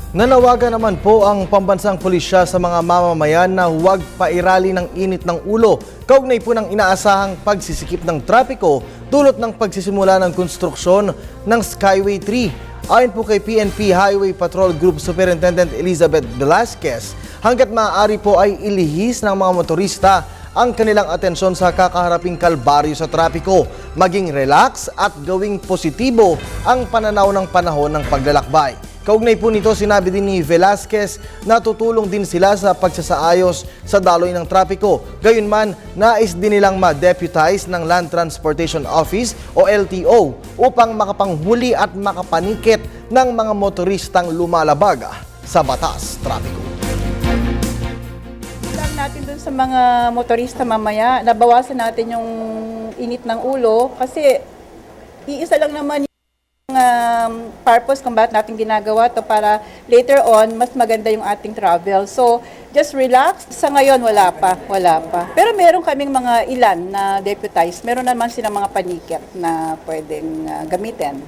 Nanawagan naman po ang pambansang pulisya sa mga mamamayan na huwag pairali ng init ng ulo kaugnay po ng inaasahang pagsisikip ng trapiko dulot ng pagsisimula ng konstruksyon ng Skyway 3. Ayon po kay PNP Highway Patrol Group Superintendent Elizabeth Velasquez, hanggat maaari po ay ilihis ng mga motorista ang kanilang atensyon sa kakaharaping kalbaryo sa trapiko, maging relax at gawing positibo ang pananaw ng panahon ng paglalakbay. Kaugnay po nito, sinabi din ni Velasquez na tutulong din sila sa pagsasaayos sa daloy ng trapiko. Gayunman, nais din nilang ma-deputize ng Land Transportation Office o LTO upang makapanghuli at makapanikit ng mga motoristang lumalabag sa batas trapiko. Lang natin dun sa mga motorista mamaya, nabawasan natin yung init ng ulo kasi iisa lang naman purpose kung bakit natin ginagawa to para later on mas maganda yung ating travel. So, just relax. Sa ngayon, wala pa. Pero meron kaming mga ilan na deputized. Meron naman silang mga panikit na pwedeng gamitin.